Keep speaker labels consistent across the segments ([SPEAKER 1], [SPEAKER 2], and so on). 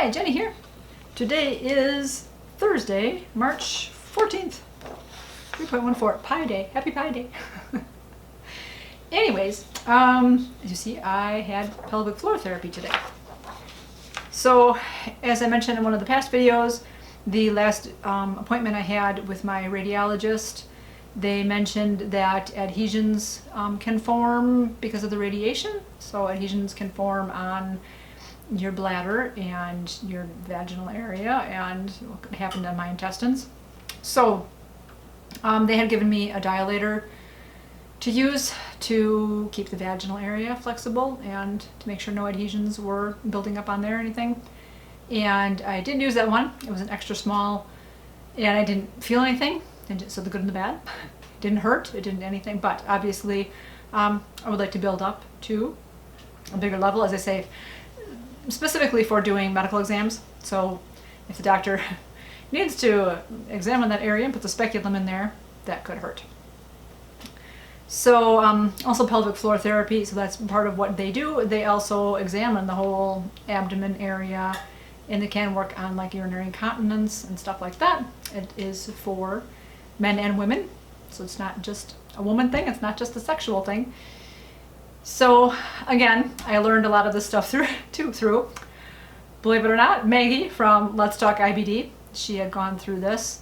[SPEAKER 1] Hi, Jenny here. Today is Thursday, March 14th, 3.14, Pi Day. Happy Pi Day. Anyways, as you see, I had pelvic floor therapy today. So, as I mentioned in one of the past videos, the last appointment I had with my radiologist, they mentioned that adhesions can form because of the radiation. So adhesions can form on your bladder and your vaginal area, and what happened to my intestines. So they had given me a dilator to use to keep the vaginal area flexible and to make sure no adhesions were building up on there or anything. And I didn't use that one. It was an extra small, and I didn't feel anything. So the good and the bad. It didn't hurt, it didn't anything, but obviously I would like to build up to a bigger level, as I say, specifically for doing medical exams. So if the doctor needs to examine that area and put the speculum in there, that could hurt. So also pelvic floor therapy, so that's part of what they do. They also examine the whole abdomen area, and they can work on like urinary incontinence and stuff like that. It is for men and women, so it's not just a woman thing, it's not just a sexual thing. So again, I learned a lot of this stuff through, believe it or not, Maggie from LetsTalkIBD. She had gone through this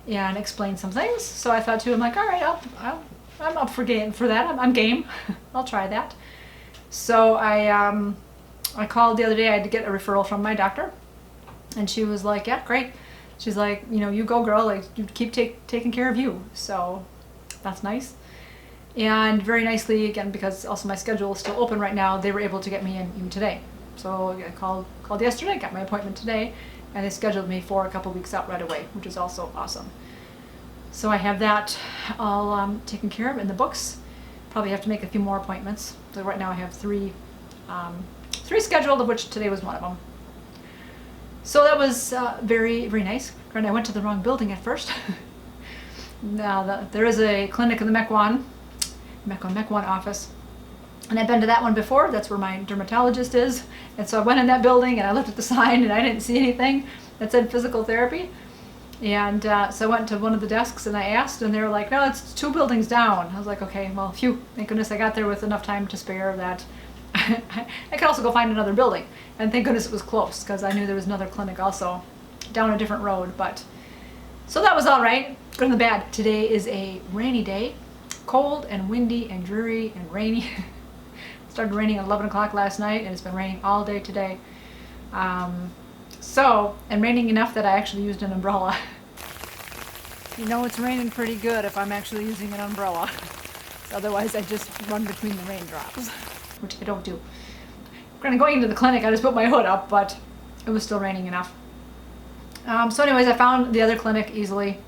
[SPEAKER 1] and explained some things. So I thought too, I'm like, all right, I'm up for that. I'm game. I'll try that. So I called the other day. I had to get a referral from my doctor, and she was like, yeah, great. She's like, you know, you go girl, like you keep taking care of you. So that's nice. And very nicely, again, because also my schedule is still open right now, they were able to get me in even today. So I called yesterday, got my appointment today, and they scheduled me for a couple weeks out right away, which is also awesome. So I have that all taken care of in the books. Probably have to make a few more appointments. So right now I have three scheduled, of which today was one of them. So that was very, very nice. And I went to the wrong building at first. Now there is a clinic in the Mequon office, and I've been to that one before. That's where my dermatologist is, and so I went in that building and I looked at the sign and I didn't see anything that said physical therapy. And so I went to one of the desks and I asked, and they were like, no, it's 2 buildings down. I was like, okay, well, phew, thank goodness I got there with enough time to spare that I could also go find another building. And thank goodness it was close, because I knew there was another clinic also down a different road. But so that was all right. Good and the bad. Today is a rainy day, cold and windy and dreary and rainy. It started raining at 11 o'clock last night, and it's been raining all day today. And raining enough that I actually used an umbrella. You know it's raining pretty good if I'm actually using an umbrella. Otherwise I just run between the raindrops, which I don't do. Going into the clinic, I just put my hood up, but it was still raining enough. So anyways, I found the other clinic easily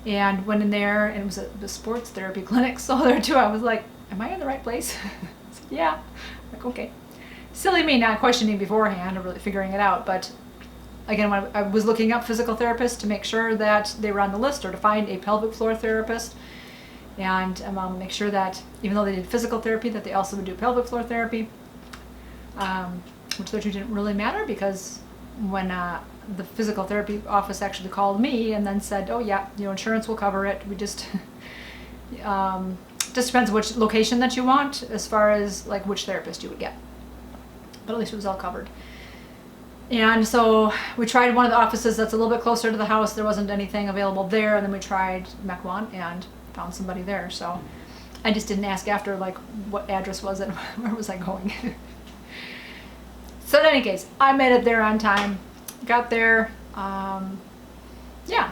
[SPEAKER 1] and went in there, and it was a sports therapy clinic. So there too, I was like, am I in the right place? I said, yeah. I'm like, okay. Silly me not questioning beforehand or really figuring it out, but again, when I was looking up physical therapists to make sure that they were on the list, or to find a pelvic floor therapist, and make sure that even though they did physical therapy, that they also would do pelvic floor therapy, which the two didn't really matter, because when the physical therapy office actually called me and then said, oh yeah, insurance will cover it. We just depends which location that you want as far as like which therapist you would get. But at least it was all covered. And so we tried one of the offices that's a little bit closer to the house. There wasn't anything available there, and then we tried Mequon and found somebody there. So I just didn't ask after like what address was it, where was I going. So in any case, I made it there on time. Got there.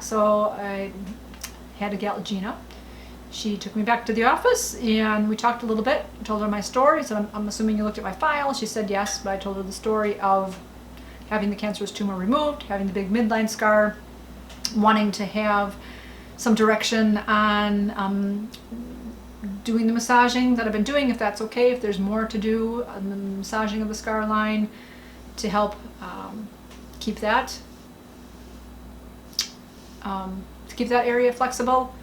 [SPEAKER 1] So I had a gal, Gina. She took me back to the office and we talked a little bit. I told her my story. So I'm assuming you looked at my file. She said yes, but I told her the story of having the cancerous tumor removed, having the big midline scar, wanting to have some direction on doing the massaging that I've been doing, if that's okay, if there's more to do on the massaging of the scar line to help keep that area flexible,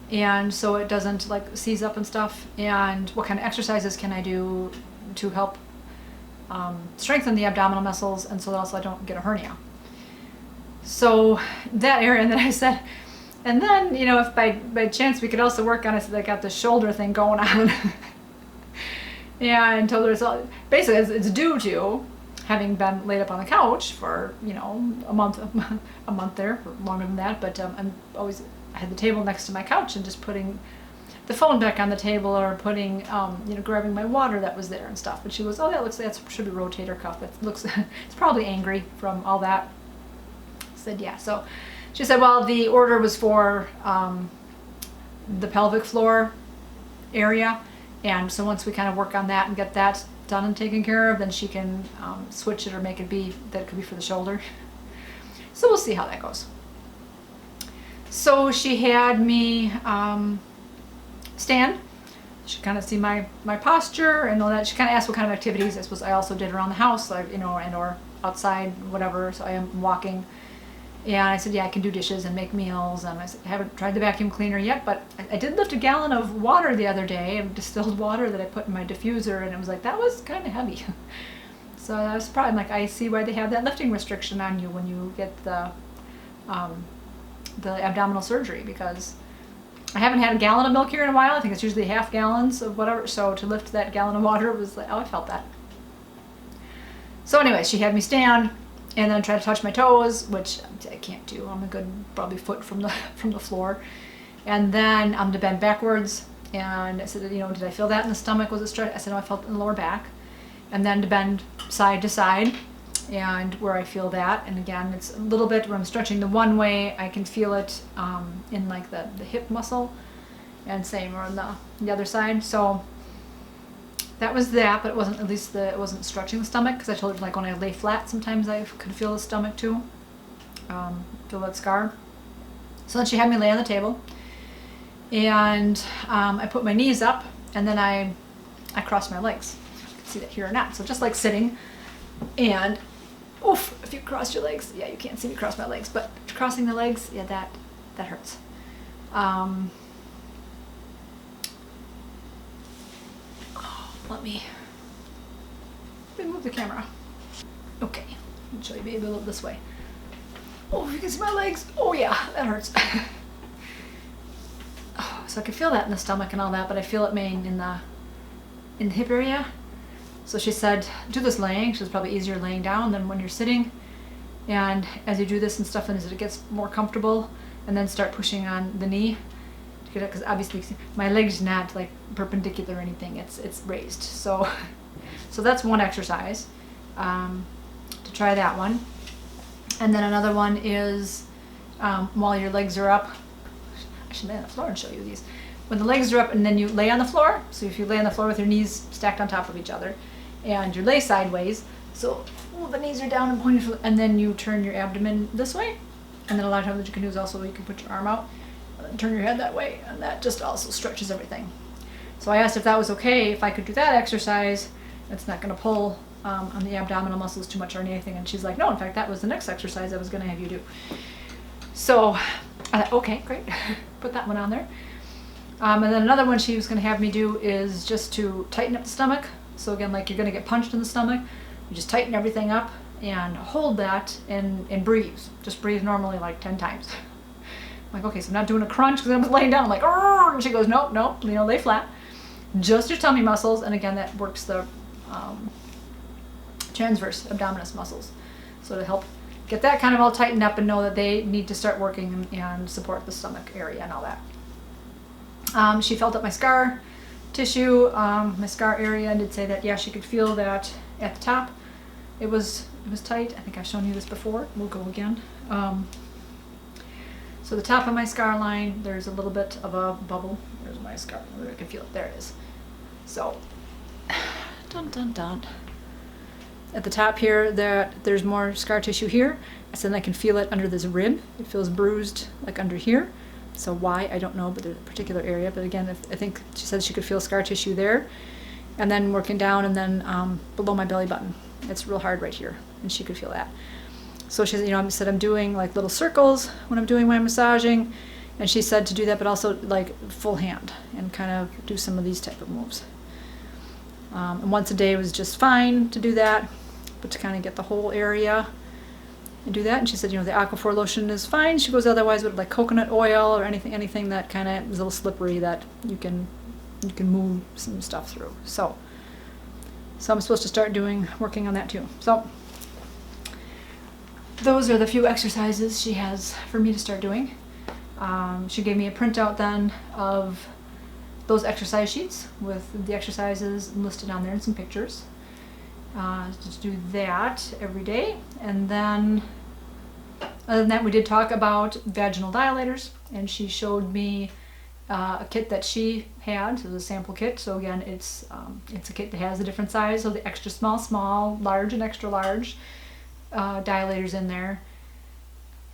[SPEAKER 1] and so it doesn't like seize up and stuff, and what kind of exercises can I do to help strengthen the abdominal muscles, and so that also I don't get a hernia. So that area, and then I said, and then, you know, if by chance we could also work on it, so I got the shoulder thing going on. Yeah, and told her it's all, basically it's due to having been laid up on the couch for, you know, a month there, or longer than that, but I had the table next to my couch and just putting the phone back on the table, or putting, you know, grabbing my water that was there and stuff. And she goes, oh, that should be rotator cuff. It looks, it's probably angry from all that. I said, yeah. So she said, well, the order was for the pelvic floor area. And so once we kind of work on that and get that done and taken care of, then she can switch it or make it be that it could be for the shoulder. So we'll see how that goes. So she had me stand. She kind of see my posture and all that. She kind of asked what kind of activities I suppose I also did around the house, like, you know, and or outside, whatever. So I am walking. And I said, yeah, I can do dishes and make meals. And I said, I haven't tried the vacuum cleaner yet, but I did lift a gallon of water the other day, of distilled water that I put in my diffuser, and it was like, that was kind of heavy. So I was surprised. I'm like, I see why they have that lifting restriction on you when you get the abdominal surgery, because I haven't had a gallon of milk here in a while. I think it's usually half gallons of whatever. So to lift that gallon of water was like, oh, I felt that. So anyway, she had me stand and then try to touch my toes, which I can't do. I'm a good probably foot from the floor. And then to bend backwards. And I said, you know, did I feel that in the stomach? Was it stretched? I said, no, I felt it in the lower back. And then to bend side to side, and where I feel that. And again, it's a little bit where I'm stretching the one way, I can feel it in like the hip muscle, and same on the other side. So that was that, but it wasn't, at least it wasn't stretching the stomach, because I told her, like, when I lay flat, sometimes I could feel the stomach too, feel that scar. So then she had me lay on the table, and I put my knees up, and then I crossed my legs. You can see that here or not. So just like sitting, and oof, if you cross your legs, yeah, you can't see me cross my legs, but crossing the legs, yeah, that hurts. Let me move the camera. Okay, I'll show you maybe a little this way. Oh, you can see my legs. Oh yeah, that hurts. Oh, so I can feel that in the stomach and all that, but I feel it main in the hip area. So she said, do this laying. She was probably easier laying down than when you're sitting. And as you do this and stuff, and as it gets more comfortable, and then start pushing on the knee, because obviously my leg's not like perpendicular or anything, it's raised. So that's one exercise to try that one. And then another one is while your legs are up, I should lay on the floor and show you these. When the legs are up and then you lay on the floor, so if you lay on the floor with your knees stacked on top of each other and you lay sideways, so the knees are down and pointed, and then you turn your abdomen this way, and then a lot of times what you can do is also you can put your arm out, turn your head that way, and that just also stretches everything. So I asked if that was okay, if I could do that exercise. It's not going to pull on the abdominal muscles too much or anything. And she's like, no, in fact, that was the next exercise I was going to have you do. So I thought, okay, great. Put that one on there. And then another one she was going to have me do is just to tighten up the stomach. So again, like you're going to get punched in the stomach, you just tighten everything up and hold that and breathe. Just breathe normally like 10 times. I'm like, okay, so I'm not doing a crunch because I'm laying down. I'm like, oh, and she goes, nope, you know, lay flat. Just your tummy muscles, and again, that works the transverse abdominis muscles. So to help get that kind of all tightened up and know that they need to start working and support the stomach area and all that. She felt up my scar tissue, my scar area, and did say that, yeah, she could feel that at the top. It was tight. I think I've shown you this before. We'll go again. So the top of my scar line, there's a little bit of a bubble. There's my scar. I can feel it. There it is. So, dun dun dun. At the top here, there's more scar tissue here. So then I can feel it under this rib. It feels bruised like under here. So why, I don't know, but there's a particular area. But again, I think she said she could feel scar tissue there. And then working down and then below my belly button. It's real hard right here. And she could feel that. So she said, you know, I said I'm doing like little circles when I'm doing my massaging, and she said to do that, but also like full hand and kind of do some of these type of moves. And once a day was just fine to do that, but to kind of get the whole area and do that. And she said, you know, the Aquaphor lotion is fine. She goes, otherwise with like coconut oil or anything that kind of is a little slippery that you can move some stuff through. So I'm supposed to start working on that too. So those are the few exercises she has for me to start doing. She gave me a printout then of those exercise sheets with the exercises listed on there and some pictures. Just do that every day. And then other than that, we did talk about vaginal dilators, and she showed me a kit that she had. So it was a sample kit. So again, it's a kit that has the different size, so the extra small, large, and extra large dilators in there.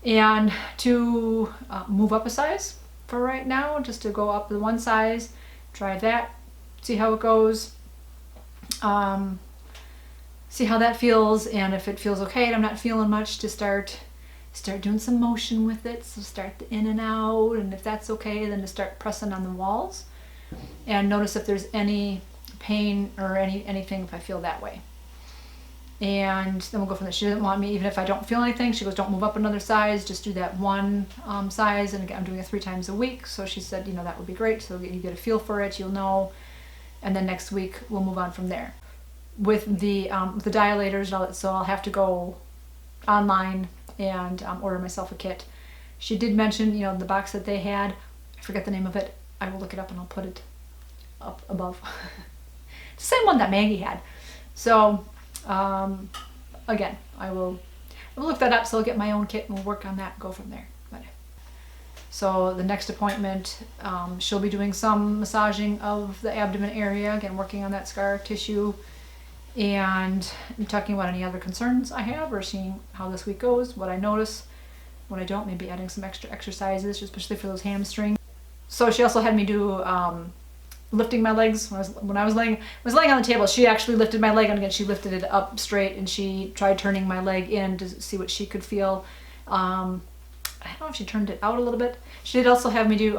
[SPEAKER 1] And to move up a size for right now, just to go up the one size, try that, see how it goes, see how that feels, and if it feels okay and I'm not feeling much, to start doing some motion with it. So start the in and out, and if that's okay, then to start pressing on the walls and notice if there's any pain or anything if I feel that way. And then we'll go from there. She doesn't want me, even if I don't feel anything, she goes, don't move up another size, just do that one size. And again, I'm doing it 3 times a week. So she said, you know, that would be great. So you get a feel for it, you'll know. And then next week we'll move on from there. With the dilators and all that, so I'll have to go online and order myself a kit. She did mention, you know, the box that they had. I forget the name of it. I will look it up and I'll put it up above. It's the same one that Maggie had. So again, I will look that up, so I'll get my own kit and we'll work on that and go from there. So the next appointment, she'll be doing some massaging of the abdomen area, again working on that scar tissue, and talking about any other concerns I have, or seeing how this week goes, what I notice, what I don't, maybe adding some extra exercises, especially for those hamstrings. So she also had me do lifting my legs when I was laying on the table. She actually lifted my leg, and again she lifted it up straight, and she tried turning my leg in to see what she could feel. I don't know if she turned it out a little bit. She did also have me do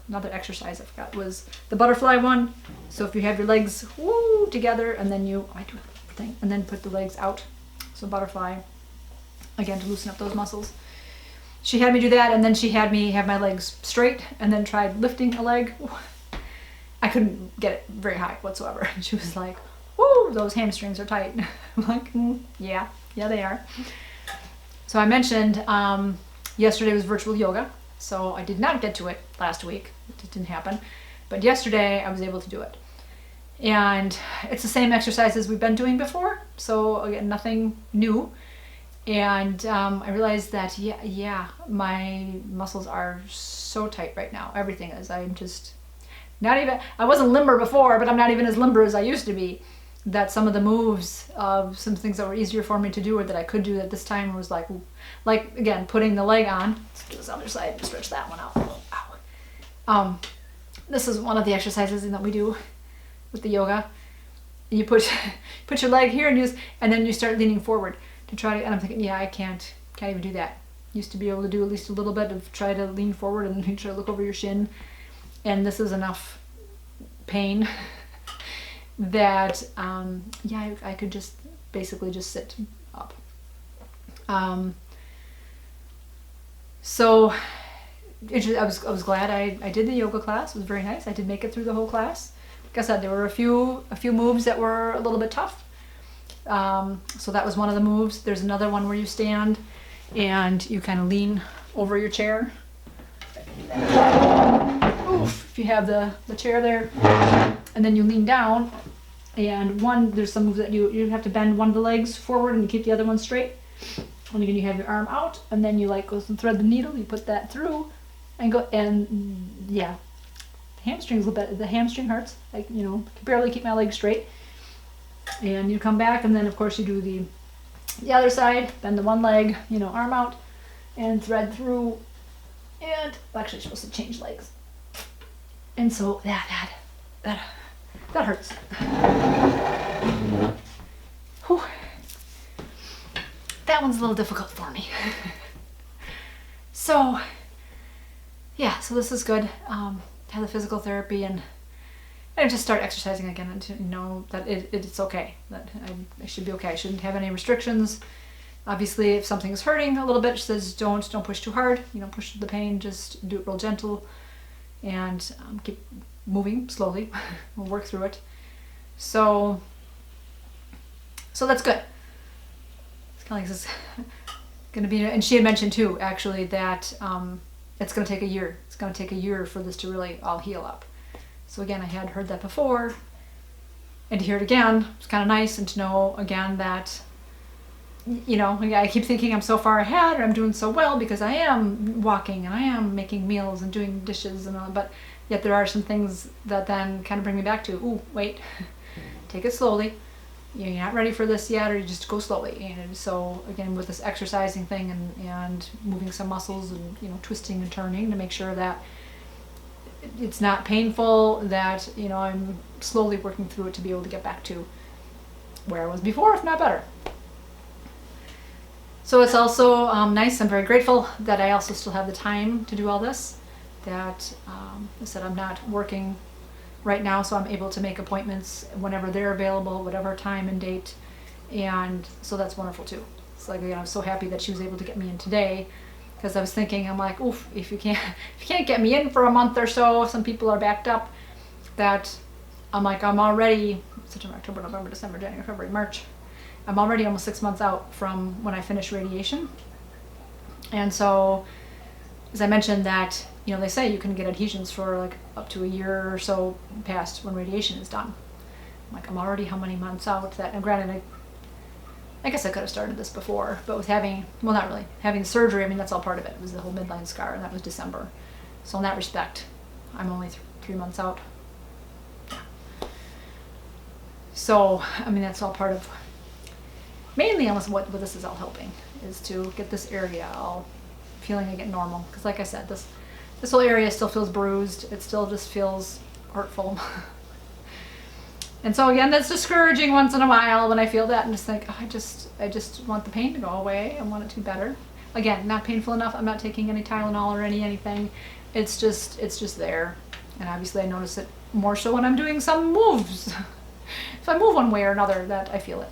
[SPEAKER 1] another exercise I forgot, was the butterfly one. So if you have your legs together, and then I do a thing, and then put the legs out. So butterfly, again to loosen up those muscles. She had me do that, and then she had me have my legs straight, and then tried lifting a leg. I couldn't get it very high whatsoever. She was like, "Woo, those hamstrings are tight." I'm like, yeah, they are. So I mentioned yesterday was virtual yoga, so I did not get to it last week. It just didn't happen. But yesterday I was able to do it. And it's the same exercises we've been doing before, so again, nothing new. And I realized that, yeah, my muscles are so tight right now. Everything is. I'm just not even, I wasn't limber before, but I'm not even as limber as I used to be. That some of the moves of some things that were easier for me to do, or that I could do at this time, was like again, putting the leg on. Let's do this other side, stretch that one out. Ow. This is one of the exercises that we do with the yoga. You put your leg here, and then you start leaning forward to try to, and I'm thinking, yeah, I can't even do that. Used to be able to do at least a little bit of try to lean forward and try to look over your shin, and this is enough pain that I could just basically just sit up. So I was glad I did the yoga class. It was very nice. I did make it through the whole class. Like I said, there were a few moves that were a little bit tough. So that was one of the moves. There's another one where you stand and you kind of lean over your chair. Oof, if you have the chair there, and then you lean down, and there's some moves that you have to bend one of the legs forward and you keep the other one straight. And again, you have your arm out, and then you go and thread the needle, you put that through, and go, and yeah, the hamstring hurts. I can barely keep my leg straight. And you come back, and then of course you do the other side, bend the one leg, arm out, and thread through, and actually you're supposed to change legs. And so that hurts. Whew. That one's a little difficult for me. So yeah, so this is good. Have the physical therapy, and and just start exercising again, and to know that it's okay, that I should be okay. I shouldn't have any restrictions. Obviously, if something is hurting a little bit, she says don't push too hard. You know, push the pain. Just do it real gentle, and keep moving slowly. We'll work through it. So that's good. It's kind of like this is going to be, and she had mentioned too, actually, that it's going to take a year. It's going to take a year for this to really all heal up. So again, I had heard that before, and to hear it again, it's kind of nice, and to know again that, you know, I keep thinking I'm so far ahead, or I'm doing so well because I am walking and I am making meals and doing dishes and all, but yet there are some things that then kind of bring me back to, ooh, wait, take it slowly. You're not ready for this yet, or you just go slowly. And so again, with this exercising thing and moving some muscles and, you know, twisting and turning to make sure that it's not painful, that, you know, I'm slowly working through it to be able to get back to where I was before, if not better. So it's also nice. I'm very grateful that I also still have the time to do all this. That I said I'm not working right now, so I'm able to make appointments whenever they're available, whatever time and date, and so that's wonderful too. It's like, again, I'm so happy that she was able to get me in today, because I was thinking, I'm like, oof, if you can't get me in for a month or so, some people are backed up, that I'm like, I'm already September, October, November, December, January, February, March. I'm already almost 6 months out from when I finished radiation. And so, as I mentioned, that, you know, they say you can get adhesions for like up to a year or so past when radiation is done. I'm like, I'm already how many months out that, and granted, I guess I could have started this before, but with having, well, not really, having surgery, I mean, that's all part of it. It was the whole midline scar, and that was December. So in that respect, I'm only 3 months out. So, I mean, that's all part of, mainly almost what this is all helping, is to get this area all feeling again normal. Because like I said, this whole area still feels bruised. It still just feels hurtful. And so again, that's discouraging once in a while when I feel that and just think, oh, I just want the pain to go away. I want it to be better. Again, not painful enough. I'm not taking any Tylenol or anything. It's just there. And obviously I notice it more so when I'm doing some moves. If I move one way or another, that I feel it.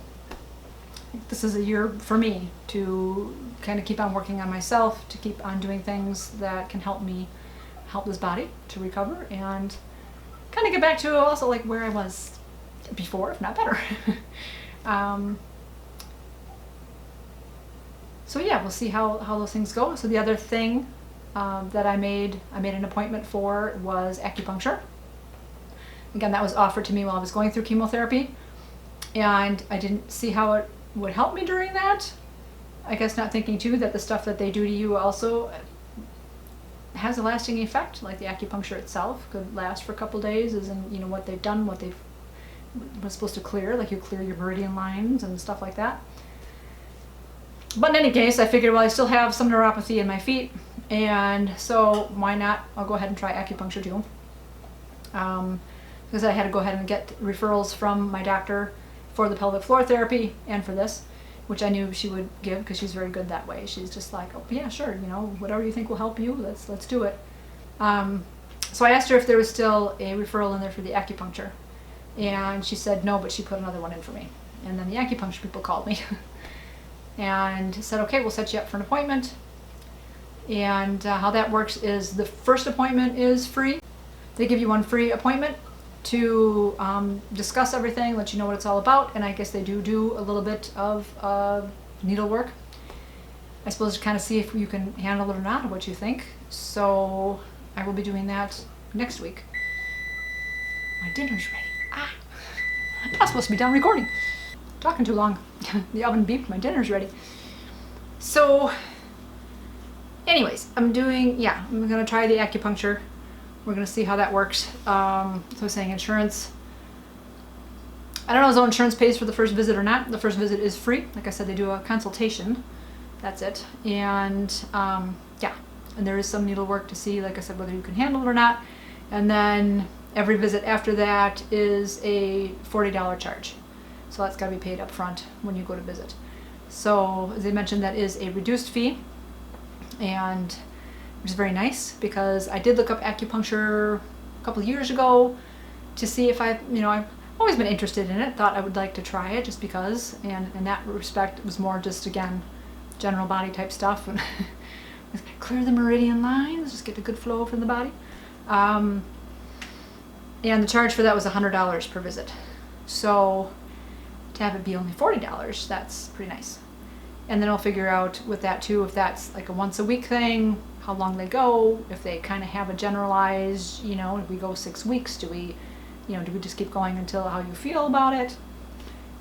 [SPEAKER 1] This is a year for me to kind of keep on working on myself, to keep on doing things that can help me help this body to recover and kind of get back to also like where I was before, if not better. So yeah, we'll see how those things go. So the other thing that I made an appointment for was acupuncture. Again, that was offered to me while I was going through chemotherapy, and I didn't see how it would help me during that. I guess not thinking too that the stuff that they do to you also has a lasting effect, like the acupuncture itself could last for a couple days, as in, you know, what they've done, what they've was supposed to clear, like you clear your meridian lines and stuff like that. But in any case, I figured, well, I still have some neuropathy in my feet, and so why not? I'll go ahead and try acupuncture too. Because I had to go ahead and get referrals from my doctor for the pelvic floor therapy and for this, which I knew she would give because she's very good that way. She's just like, oh yeah, sure, you know, whatever you think will help you, let's do it. So I asked her if there was still a referral in there for the acupuncture, and she said no, but she put another one in for me. And then the acupuncture people called me and said, okay, we'll set you up for an appointment. And how that works is the first appointment is free. They give you one free appointment to discuss everything, let you know what it's all about, and I guess they do a little bit of needlework. I suppose to kind of see if you can handle it or not, or what you think. So I will be doing that next week. My dinner's ready. I'm not supposed to be done recording. Talking too long. The oven beeped, my dinner's ready. So anyways, I'm gonna try the acupuncture. We're going to see how that works. So I was saying insurance. I don't know if insurance pays for the first visit or not. The first visit is free. Like I said, they do a consultation. That's it. And yeah, and there is some needlework to see, like I said, whether you can handle it or not. And then every visit after that is a $40 charge. So that's got to be paid up front when you go to visit. So as I mentioned, that is a reduced fee, and which is very nice, because I did look up acupuncture a couple of years ago, to see if I've always been interested in it, thought I would like to try it just because, and in that respect it was more just, again, general body type stuff, and clear the meridian lines, just get a good flow from the body. And the charge for that was $100 per visit. So to have it be only $40, that's pretty nice. And then I'll figure out with that too, if that's like a once a week thing, how long they go, if they kind of have a generalized, if we go 6 weeks, do we just keep going until how you feel about it?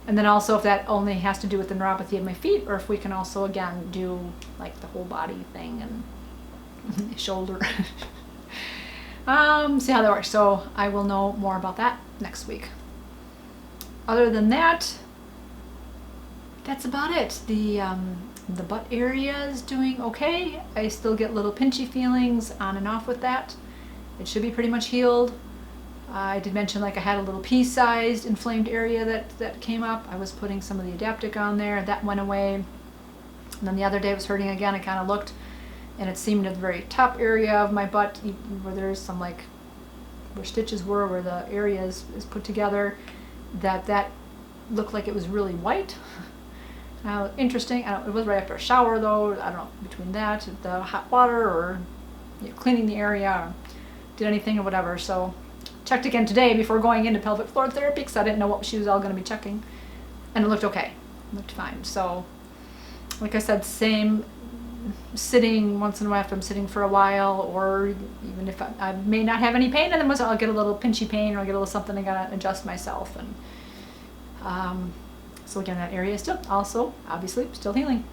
[SPEAKER 1] And then also if that only has to do with the neuropathy of my feet, or if we can also, again, do like the whole body thing and shoulder. See how that works. So I will know more about that next week. Other than that, that's about it. The butt area is doing okay. I still get little pinchy feelings on and off with that. It should be pretty much healed. I did mention like I had a little pea-sized inflamed area that came up. I was putting some of the Adaptic on there. That went away. And then the other day it was hurting again. I kind of looked, and it seemed at the very top area of my butt, where there's some like where stitches were, where the area is put together, that looked like it was really white. Interesting. It was right after a shower though. I don't know, between that, the hot water, or cleaning the area, or did anything or whatever. So checked again today before going into pelvic floor therapy because I didn't know what she was all going to be checking, and it looked okay. It looked fine. So like I said, same sitting once in a while after I'm sitting for a while, or even if I may not have any pain, and then I'll get a little pinchy pain, or I'll get a little something, I gotta adjust myself. And so again, that area is still also obviously still healing.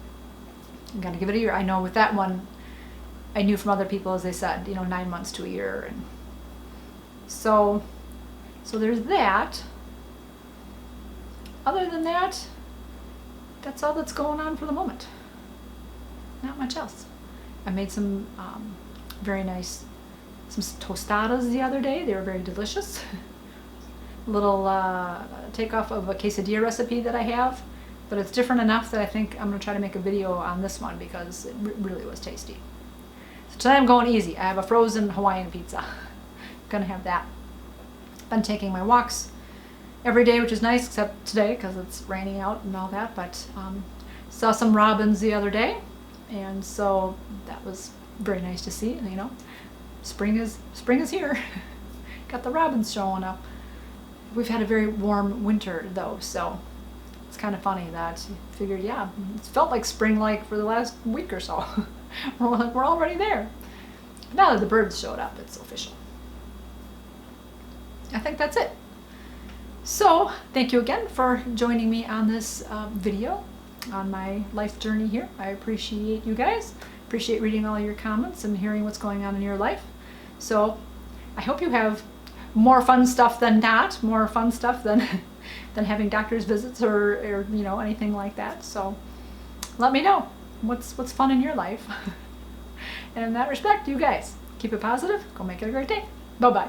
[SPEAKER 1] I'm gonna give it a year. I know with that one, I knew from other people, as they said, 9 months to a year. And so there's that. Other than that, that's all that's going on for the moment. Not much else. I made some very nice, some tostadas the other day. They were very delicious. A little takeoff of a quesadilla recipe that I have, but it's different enough that I think I'm going to try to make a video on this one because it really was tasty. So tonight I'm going easy. I have a frozen Hawaiian pizza. I'm going to have that. Been taking my walks every day, which is nice, except today because it's raining out and all that, but saw some robins the other day, and so that was very nice to see. Spring is here. Got the robins showing up. We've had a very warm winter though, so it's kind of funny that you figured, yeah, it's felt like spring like for the last week or so. We're already there. Now that the birds showed up, it's official. I think that's it. So thank you again for joining me on this video on my life journey here. I appreciate you guys. Appreciate reading all your comments and hearing what's going on in your life. So I hope you have more fun stuff than not, more fun stuff than having doctor's visits or anything like that. So let me know what's fun in your life. And in that respect, you guys keep it positive. Go make it a great day. Bye-bye.